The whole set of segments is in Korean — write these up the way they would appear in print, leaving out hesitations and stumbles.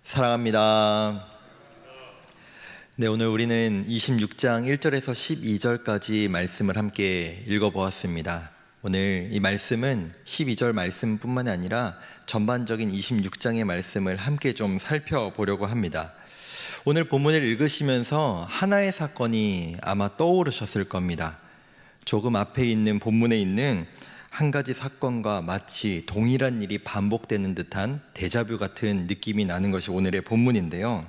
사랑합니다. 네, 오늘 우리는 26장 1절에서 12절까지 말씀을 함께 읽어보았습니다. 오늘 이 말씀은 12절 말씀뿐만 아니라 전반적인 26장의 말씀을 함께 좀 살펴보려고 합니다. 오늘 본문을 읽으시면서 하나의 사건이 아마 떠오르셨을 겁니다. 조금 앞에 있는 본문에 있는 한 가지 사건과 마치 동일한 일이 반복되는 듯한 데자뷰 같은 느낌이 나는 것이 오늘의 본문인데요.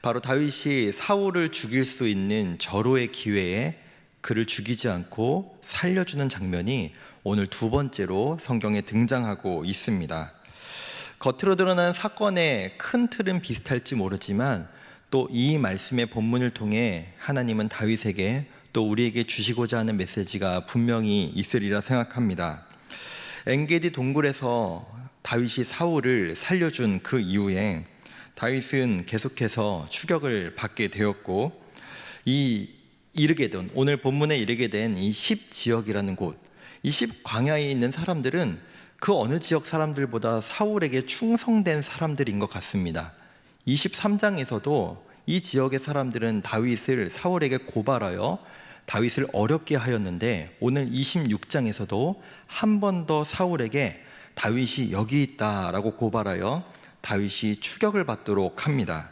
바로 다윗이 사울을 죽일 수 있는 절호의 기회에 그를 죽이지 않고 살려주는 장면이 오늘 두 번째로 성경에 등장하고 있습니다. 겉으로 드러난 사건의 큰 틀은 비슷할지 모르지만 또 이 말씀의 본문을 통해 하나님은 다윗에게 또 우리에게 주시고자 하는 메시지가 분명히 있으리라 생각합니다. 엔게디 동굴에서 다윗이 사울을 살려준 그 이후에 다윗은 계속해서 추격을 받게 되었고 오늘 본문에 이르게 된 이 10지역이라는 곳, 이 10광야에 있는 사람들은 그 어느 지역 사람들보다 사울에게 충성된 사람들인 것 같습니다. 23장에서도 이 지역의 사람들은 다윗을 사울에게 고발하여 다윗을 어렵게 하였는데 오늘 26장에서도 한 번 더 사울에게 다윗이 여기 있다라고 고발하여 다윗이 추격을 받도록 합니다.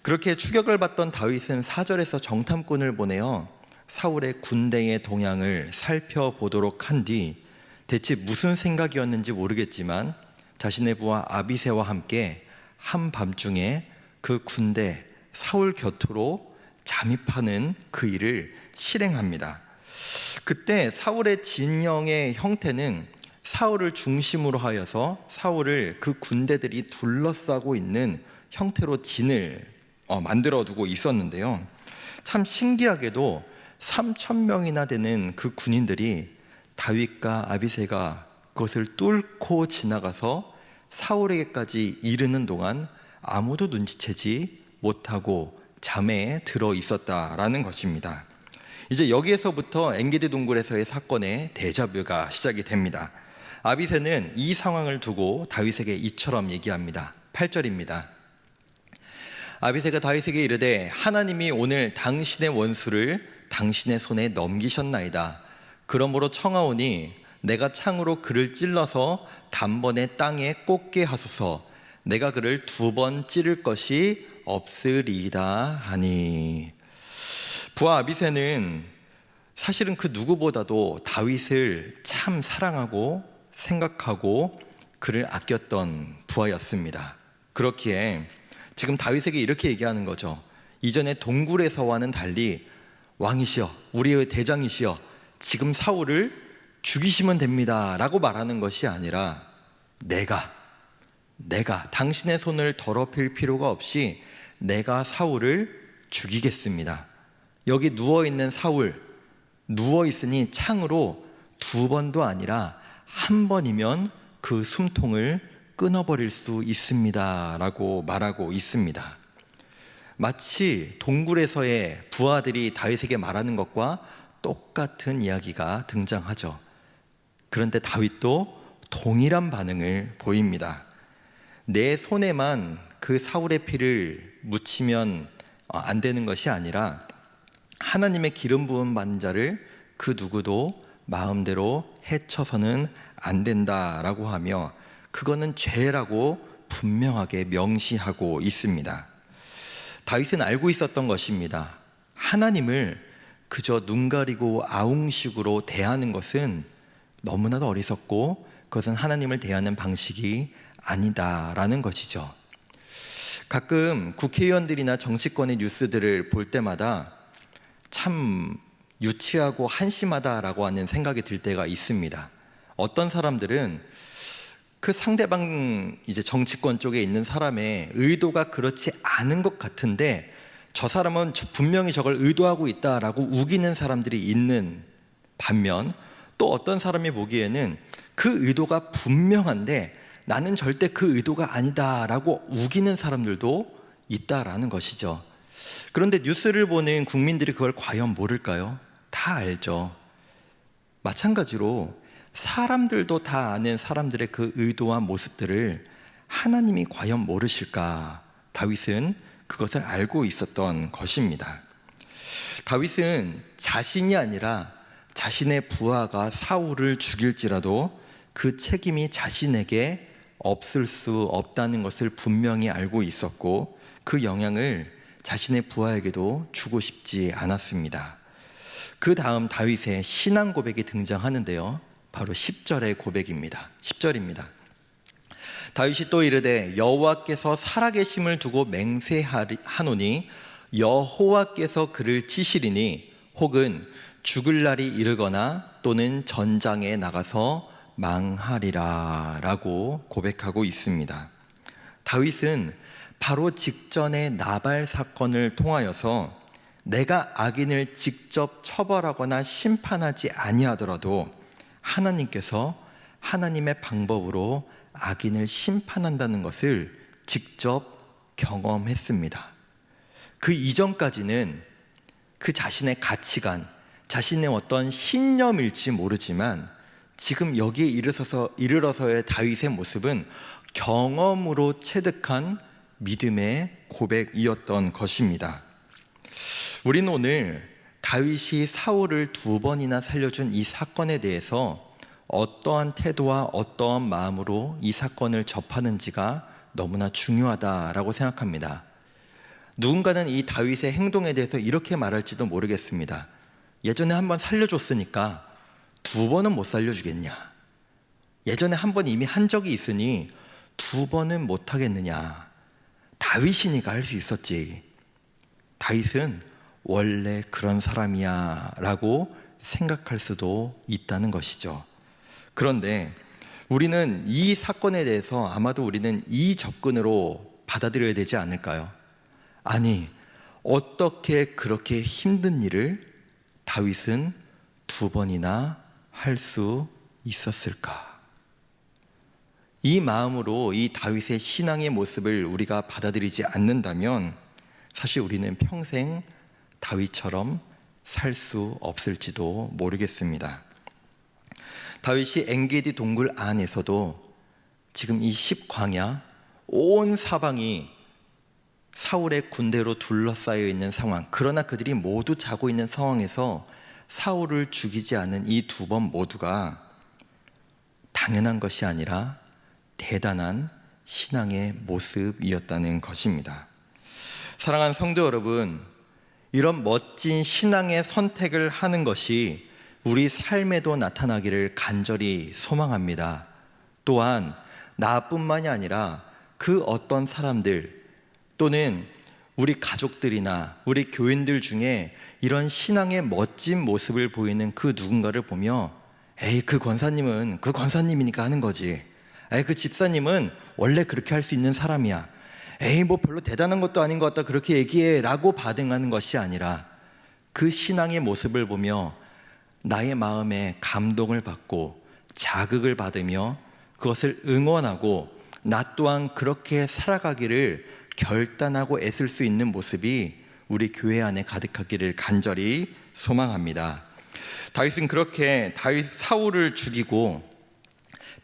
그렇게 추격을 받던 다윗은 4절에서 정탐꾼을 보내어 사울의 군대의 동향을 살펴보도록 한 뒤 대체 무슨 생각이었는지 모르겠지만 자신의 부하 아비새와 함께 한밤중에 그 군대 사울 곁으로 잠입하는 그 일을 실행합니다. 그때 사울의 진영의 형태는 사울을 중심으로 하여서 사울을 그 군대들이 둘러싸고 있는 형태로 진을 만들어 두고 있었는데요. 참 신기하게도 3,000명이나 되는 그 군인들이 다윗과 아비새가 그것을 뚫고 지나가서 사울에게까지 이르는 동안 아무도 눈치채지 못하고 잠에 들어 있었다라는 것입니다. 이제 여기에서부터 엔게디 동굴에서의 사건의 데자뷰가 시작이 됩니다. 아비새는 이 상황을 두고 다윗에게 이처럼 얘기합니다. 8절입니다. 아비새가 다윗에게 이르되 하나님이 오늘 당신의 원수를 당신의 손에 넘기셨나이다. 그러므로 청하오니 내가 창으로 그를 찔러서 단번에 땅에 꽂게 하소서. 내가 그를 2번 찌를 것이 없으리이다 하니. 부하 아비새는 사실은 그 누구보다도 다윗을 참 사랑하고 생각하고 그를 아꼈던 부하였습니다. 그렇기에 지금 다윗에게 이렇게 얘기하는 거죠. 이전에 동굴에서와는 달리 왕이시여, 우리의 대장이시여, 지금 사울을 죽이시면 됩니다 라고 말하는 것이 아니라 내가 당신의 손을 더럽힐 필요가 없이 내가 사울을 죽이겠습니다. 여기 누워있는 사울, 누워있으니 창으로 2번도 아니라 1번이면 그 숨통을 끊어버릴 수 있습니다 라고 말하고 있습니다. 마치 동굴에서의 부하들이 다윗에게 말하는 것과 똑같은 이야기가 등장하죠. 그런데 다윗도 동일한 반응을 보입니다. 내 손에만 그 사울의 피를 묻히면 안 되는 것이 아니라 하나님의 기름 부음 받은 자를 그 누구도 마음대로 해쳐서는 안 된다라고 하며 그거는 죄라고 분명하게 명시하고 있습니다. 다윗은 알고 있었던 것입니다. 하나님을 그저 눈 가리고 아웅식으로 대하는 것은 너무나도 어리석고 그것은 하나님을 대하는 방식이 아니다라는 것이죠. 가끔 국회의원들이나 정치권의 뉴스들을 볼 때마다 참 유치하고 한심하다라고 하는 생각이 들 때가 있습니다. 어떤 사람들은 그 상대방 이제 정치권 쪽에 있는 사람의 의도가 그렇지 않은 것 같은데 저 사람은 분명히 저걸 의도하고 있다라고 우기는 사람들이 있는 반면 또 어떤 사람이 보기에는 그 의도가 분명한데 나는 절대 그 의도가 아니다라고 우기는 사람들도 있다라는 것이죠. 그런데 뉴스를 보는 국민들이 그걸 과연 모를까요? 다 알죠. 마찬가지로 사람들도 다 아는 사람들의 그 의도와 모습들을 하나님이 과연 모르실까? 다윗은 그것을 알고 있었던 것입니다. 다윗은 자신이 아니라 자신의 부하가 사울을 죽일지라도 그 책임이 자신에게 없을 수 없다는 것을 분명히 알고 있었고, 그 영향을 자신의 부하에게도 주고 싶지 않았습니다. 그 다음 다윗의 신앙 고백이 등장하는데요, 바로 10절의 고백입니다. 10절입니다. 다윗이 또 이르되 여호와께서 살아계심을 두고 맹세하노니 여호와께서 그를 치시리니 혹은 죽을 날이 이르거나 또는 전장에 나가서 망하리라 라고 고백하고 있습니다. 다윗은 바로 직전의 나발 사건을 통하여서 내가 악인을 직접 처벌하거나 심판하지 아니하더라도 하나님께서 하나님의 방법으로 악인을 심판한다는 것을 직접 경험했습니다. 그 이전까지는 그 자신의 가치관, 자신의 어떤 신념일지 모르지만 지금 여기에 이르러서의 다윗의 모습은 경험으로 체득한 믿음의 고백이었던 것입니다. 우리는 오늘 다윗이 사울을 2번이나 살려준 이 사건에 대해서 어떠한 태도와 어떠한 마음으로 이 사건을 접하는지가 너무나 중요하다라고 생각합니다. 누군가는 이 다윗의 행동에 대해서 이렇게 말할지도 모르겠습니다. 예전에 한번 살려줬으니까 2번은 못 살려주겠냐? 예전에 한 번 이미 한 적이 있으니 2번은 못 하겠느냐? 다윗이니까 할 수 있었지. 다윗은 원래 그런 사람이야 라고 생각할 수도 있다는 것이죠. 그런데 우리는 이 사건에 대해서 아마도 우리는 이 접근으로 받아들여야 되지 않을까요? 아니, 어떻게 그렇게 힘든 일을 다윗은 2번이나 할 수 있었을까? 이 마음으로 이 다윗의 신앙의 모습을 우리가 받아들이지 않는다면 사실 우리는 평생 다윗처럼 살 수 없을지도 모르겠습니다. 다윗이 엔게디 동굴 안에서도 지금 이 10광야 온 사방이 사울의 군대로 둘러싸여 있는 상황, 그러나 그들이 모두 자고 있는 상황에서 사울을 죽이지 않은 이 2번 모두가 당연한 것이 아니라 대단한 신앙의 모습이었다는 것입니다. 사랑하는 성도 여러분, 이런 멋진 신앙의 선택을 하는 것이 우리 삶에도 나타나기를 간절히 소망합니다. 또한 나뿐만이 아니라 그 어떤 사람들 또는 우리 가족들이나 우리 교인들 중에 이런 신앙의 멋진 모습을 보이는 그 누군가를 보며 에이, 그 권사님은 그 권사님이니까 하는 거지. 에이, 그 집사님은 원래 그렇게 할 수 있는 사람이야. 에이, 뭐 별로 대단한 것도 아닌 것 같다 그렇게 얘기해 라고 반응하는 것이 아니라 그 신앙의 모습을 보며 나의 마음에 감동을 받고 자극을 받으며 그것을 응원하고 나 또한 그렇게 살아가기를 결단하고 애쓸 수 있는 모습이 우리 교회 안에 가득하기를 간절히 소망합니다. 다윗은 그렇게 사울을 죽이고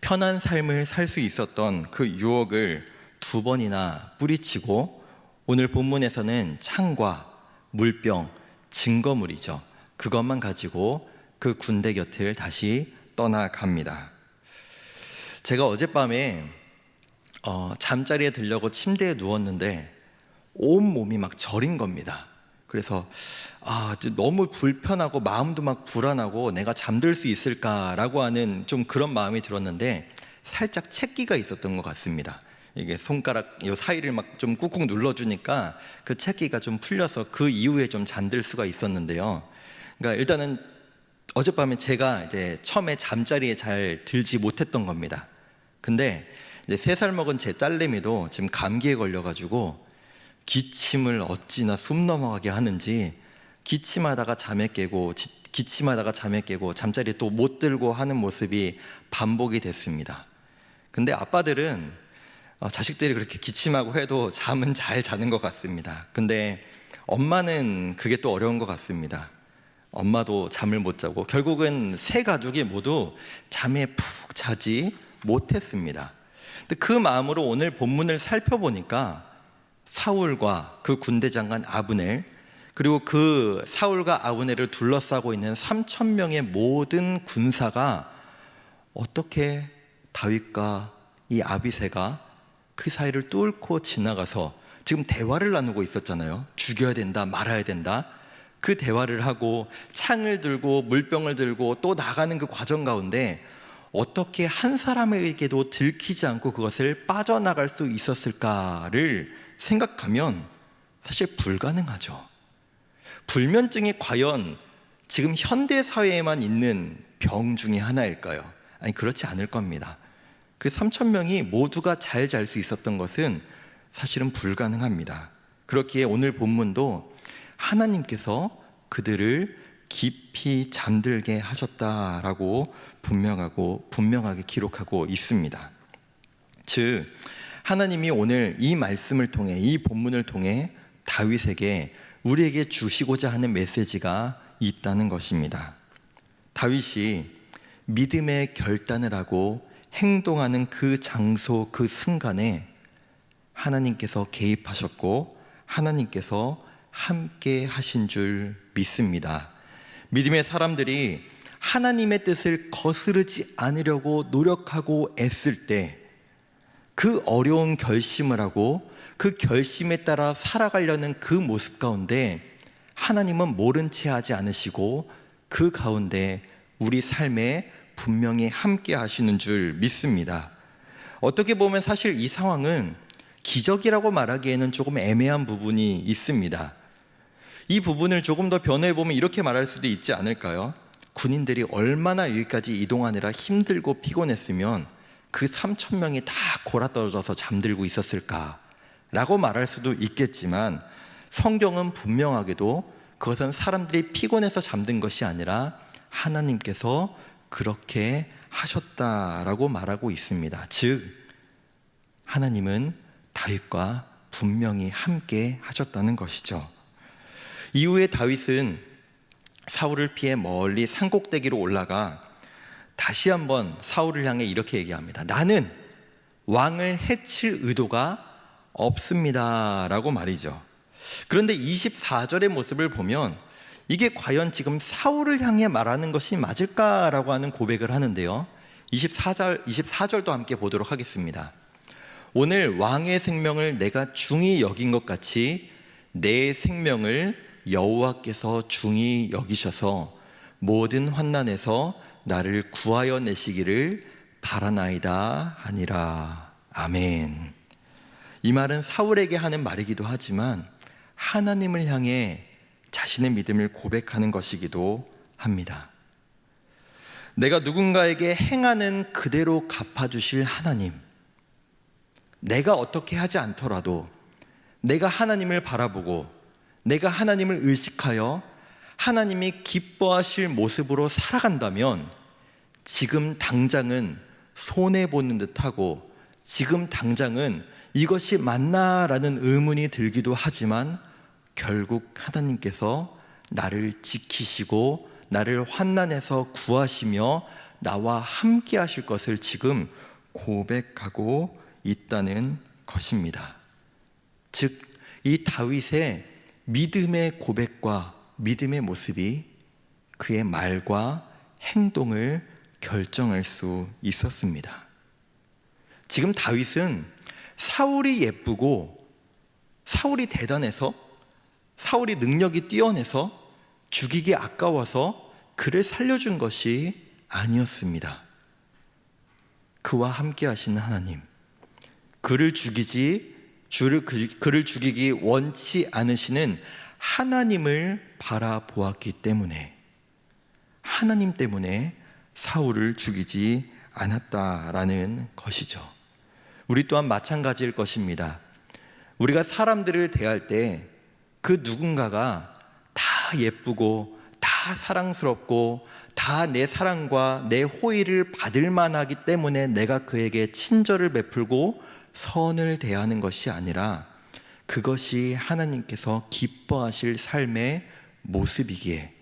편한 삶을 살 수 있었던 그 유혹을 2번이나 뿌리치고 오늘 본문에서는 창과 물병, 증거물이죠. 그것만 가지고 그 군대 곁을 다시 떠나갑니다. 제가 어젯밤에 잠자리에 들려고 침대에 누웠는데 온몸이 막 저린 겁니다. 그래서 너무 불편하고 마음도 막 불안하고 내가 잠들 수 있을까라고 하는 좀 그런 마음이 들었는데 살짝 채기가 있었던 것 같습니다. 이게 손가락 이 사이를 막 좀 꾹꾹 눌러주니까 그 채기가 좀 풀려서 그 이후에 좀 잠들 수가 있었는데요. 그러니까 일단은 어젯밤에 제가 이제 처음에 잠자리에 잘 들지 못했던 겁니다. 근데 이제 3살 먹은 제 딸내미도 지금 감기에 걸려가지고 기침을 어찌나 숨 넘어가게 하는지 기침하다가 잠에 깨고 잠자리에 또 못 들고 하는 모습이 반복이 됐습니다. 근데 아빠들은 자식들이 그렇게 기침하고 해도 잠은 잘 자는 것 같습니다. 근데 엄마는 그게 또 어려운 것 같습니다. 엄마도 잠을 못 자고 결국은 세 가족이 모두 잠에 푹 자지 못했습니다. 근데 그 마음으로 오늘 본문을 살펴보니까 사울과 그 군대 장관 아브넬, 그리고 그 사울과 아브넬을 둘러싸고 있는 3천 명의 모든 군사가 어떻게 다윗과 이 아비새가 그 사이를 뚫고 지나가서 지금 대화를 나누고 있었잖아요. 죽여야 된다, 말아야 된다. 그 대화를 하고 창을 들고 물병을 들고 또 나가는 그 과정 가운데 어떻게 한 사람에게도 들키지 않고 그것을 빠져나갈 수 있었을까를 생각하면 사실 불가능하죠. 불면증이 과연 지금 현대 사회에만 있는 병 중에 하나일까요? 아니, 그렇지 않을 겁니다. 그 3천 명이 모두가 잘 잘 수 있었던 것은 사실은 불가능합니다. 그렇기에 오늘 본문도 하나님께서 그들을 깊이 잠들게 하셨다라고 분명하게 기록하고 있습니다. 즉, 하나님이 오늘 이 말씀을 통해, 이 본문을 통해 다윗에게, 우리에게 주시고자 하는 메시지가 있다는 것입니다. 다윗이 믿음의 결단을 하고 행동하는 그 장소, 그 순간에 하나님께서 개입하셨고 하나님께서 함께 하신 줄 믿습니다. 믿음의 사람들이 하나님의 뜻을 거스르지 않으려고 노력하고 애쓸 때 그 어려운 결심을 하고 그 결심에 따라 살아가려는 그 모습 가운데 하나님은 모른 채 하지 않으시고 그 가운데 우리 삶에 분명히 함께 하시는 줄 믿습니다. 어떻게 보면 사실 이 상황은 기적이라고 말하기에는 조금 애매한 부분이 있습니다. 이 부분을 조금 더 변호해보면 이렇게 말할 수도 있지 않을까요? 군인들이 얼마나 여기까지 이동하느라 힘들고 피곤했으면 그 3천 명이 다 골아떨어져서 잠들고 있었을까라고 말할 수도 있겠지만, 성경은 분명하게도 그것은 사람들이 피곤해서 잠든 것이 아니라 하나님께서 그렇게 하셨다라고 말하고 있습니다. 즉, 하나님은 다윗과 분명히 함께 하셨다는 것이죠. 이후에 다윗은 사울을 피해 멀리 산꼭대기로 올라가 다시 한번 사울을 향해 이렇게 얘기합니다. 나는 왕을 해칠 의도가 없습니다 라고 말이죠. 그런데 24절의 모습을 보면 이게 과연 지금 사울을 향해 말하는 것이 맞을까라고 하는 고백을 하는데요. 24절도 함께 보도록 하겠습니다. 오늘 왕의 생명을 내가 중히 여긴 것 같이 내 생명을 여호와께서 중히 여기셔서 모든 환난에서 나를 구하여 내시기를 바라나이다 하니라. 아멘. 이 말은 사울에게 하는 말이기도 하지만 하나님을 향해 자신의 믿음을 고백하는 것이기도 합니다. 내가 누군가에게 행하는 그대로 갚아주실 하나님, 내가 어떻게 하지 않더라도 내가 하나님을 바라보고 내가 하나님을 의식하여 하나님이 기뻐하실 모습으로 살아간다면 지금 당장은 손해보는 듯하고 지금 당장은 이것이 맞나라는 의문이 들기도 하지만 결국 하나님께서 나를 지키시고 나를 환난에서 구하시며 나와 함께 하실 것을 지금 고백하고 있다는 것입니다. 즉, 이 다윗의 믿음의 고백과 믿음의 모습이 그의 말과 행동을 결정할 수 있었습니다. 지금 다윗은 사울이 예쁘고 사울이 대단해서 사울이 능력이 뛰어내서 죽이기 아까워서 그를 살려준 것이 아니었습니다. 그와 함께 하시는 하나님, 그를 죽이기 원치 않으시는 하나님을 바라보았기 때문에, 하나님 때문에 사울을 죽이지 않았다라는 것이죠. 우리 또한 마찬가지일 것입니다. 우리가 사람들을 대할 때 그 누군가가 다 예쁘고 다 사랑스럽고 다 내 사랑과 내 호의를 받을 만하기 때문에 내가 그에게 친절을 베풀고 선을 대하는 것이 아니라 그것이 하나님께서 기뻐하실 삶의 모습이기에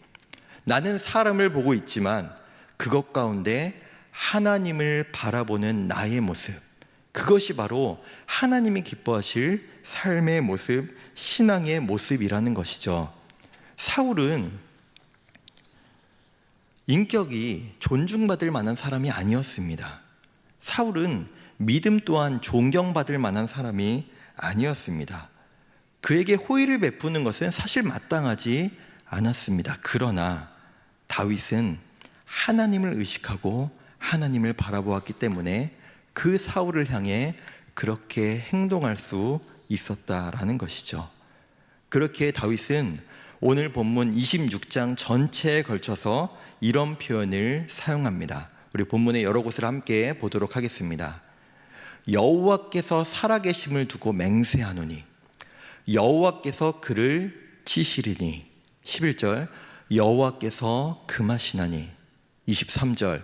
나는 사람을 보고 있지만 그것 가운데 하나님을 바라보는 나의 모습, 그것이 바로 하나님이 기뻐하실 삶의 모습, 신앙의 모습이라는 것이죠. 사울은 인격이 존중받을 만한 사람이 아니었습니다. 사울은 믿음 또한 존경받을 만한 사람이 아니었습니다. 그에게 호의를 베푸는 것은 사실 마땅하지 않았습니다. 그러나 다윗은 하나님을 의식하고 하나님을 바라보았기 때문에 그 사울을 향해 그렇게 행동할 수 있었다라는 것이죠. 그렇게 다윗은 오늘 본문 26장 전체에 걸쳐서 이런 표현을 사용합니다. 우리 본문의 여러 곳을 함께 보도록 하겠습니다. 여호와께서 살아계심을 두고 맹세하노니 여호와께서 그를 치시리니. 11절 여호와께서 금하시나니. 23절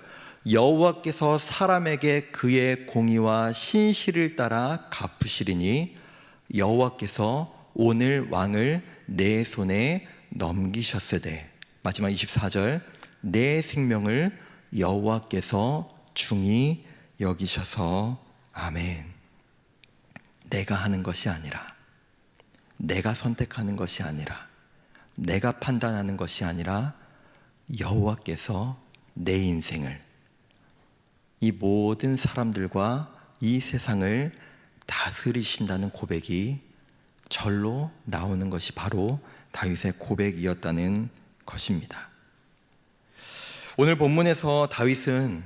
여호와께서 사람에게 그의 공의와 신실을 따라 갚으시리니 여호와께서 오늘 왕을 내 손에 넘기셨으되. 마지막 24절 내 생명을 여호와께서 중히 여기셔서. 아멘. 내가 하는 것이 아니라, 내가 선택하는 것이 아니라, 내가 판단하는 것이 아니라 여호와께서 내 인생을, 이 모든 사람들과 이 세상을 다스리신다는 고백이 절로 나오는 것이 바로 다윗의 고백이었다는 것입니다. 오늘 본문에서 다윗은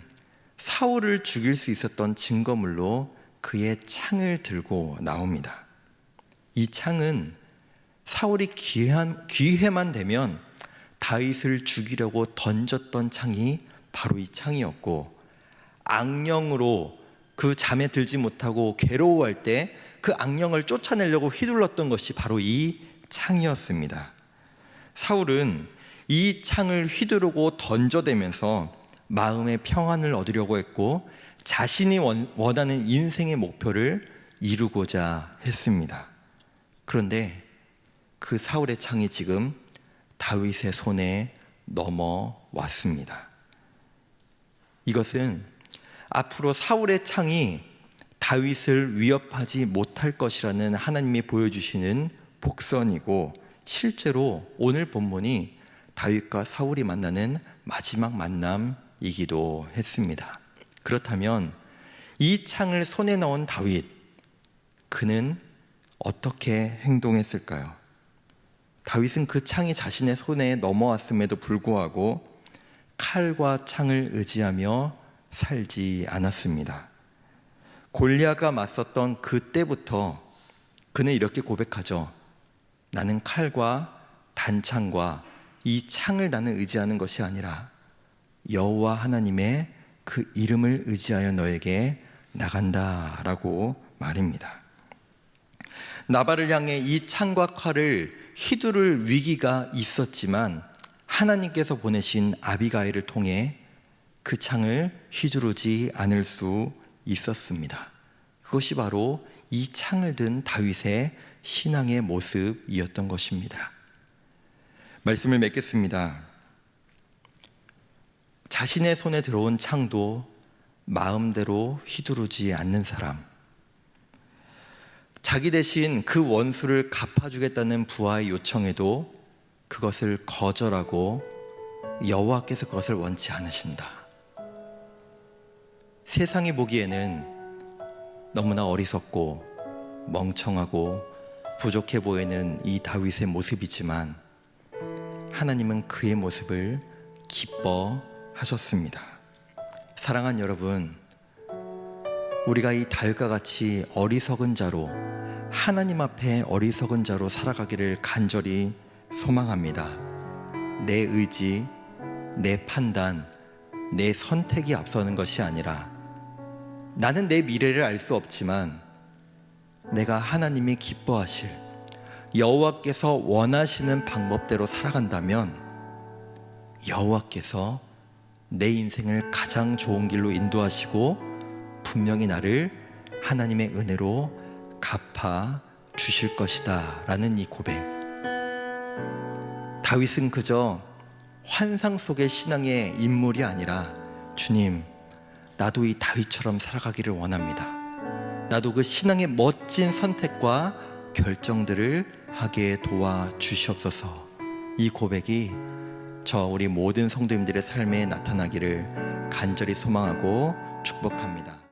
사울을 죽일 수 있었던 증거물로 그의 창을 들고 나옵니다. 이 창은 사울이 기회만 되면 다윗을 죽이려고 던졌던 창이 바로 이 창이었고, 악령으로 그 잠에 들지 못하고 괴로워할 때 그 악령을 쫓아내려고 휘둘렀던 것이 바로 이 창이었습니다. 사울은 이 창을 휘두르고 던져대면서 마음의 평안을 얻으려고 했고 자신이 원하는 인생의 목표를 이루고자 했습니다. 그런데 그 사울의 창이 지금 다윗의 손에 넘어왔습니다. 이것은 앞으로 사울의 창이 다윗을 위협하지 못할 것이라는 하나님이 보여주시는 복선이고, 실제로 오늘 본문이 다윗과 사울이 만나는 마지막 만남이기도 했습니다. 그렇다면 이 창을 손에 넣은 다윗, 그는 어떻게 행동했을까요? 다윗은 그 창이 자신의 손에 넘어왔음에도 불구하고 칼과 창을 의지하며 살지 않았습니다. 골리앗과 맞섰던 그때부터 그는 이렇게 고백하죠. 나는 칼과 단창과 이 창을 나는 의지하는 것이 아니라 여호와 하나님의 그 이름을 의지하여 너에게 나간다라고 말입니다. 나발을 향해 이 창과 칼을 휘두를 위기가 있었지만 하나님께서 보내신 아비가일을 통해 그 창을 휘두르지 않을 수 있었습니다. 그것이 바로 이 창을 든 다윗의 신앙의 모습이었던 것입니다. 말씀을 맺겠습니다. 자신의 손에 들어온 창도 마음대로 휘두르지 않는 사람, 자기 대신 그 원수를 갚아주겠다는 부하의 요청에도 그것을 거절하고 여호와께서 그것을 원치 않으신다. 세상이 보기에는 너무나 어리석고 멍청하고 부족해 보이는 이 다윗의 모습이지만 하나님은 그의 모습을 기뻐하셨습니다. 사랑하는 여러분, 우리가 이 다윗과 같이 어리석은 자로, 하나님 앞에 어리석은 자로 살아가기를 간절히 소망합니다. 내 의지, 내 판단, 내 선택이 앞서는 것이 아니라 나는 내 미래를 알 수 없지만 내가 하나님이 기뻐하실, 여호와께서 원하시는 방법대로 살아간다면 여호와께서 내 인생을 가장 좋은 길로 인도하시고 분명히 나를 하나님의 은혜로 갚아 주실 것이다 라는 이 고백. 다윗은 그저 환상 속의 신앙의 인물이 아니라, 주님, 나도 이 다윗처럼 살아가기를 원합니다. 나도 그 신앙의 멋진 선택과 결정들을 하게 도와주시옵소서. 이 고백이 우리 모든 성도님들의 삶에 나타나기를 간절히 소망하고 축복합니다.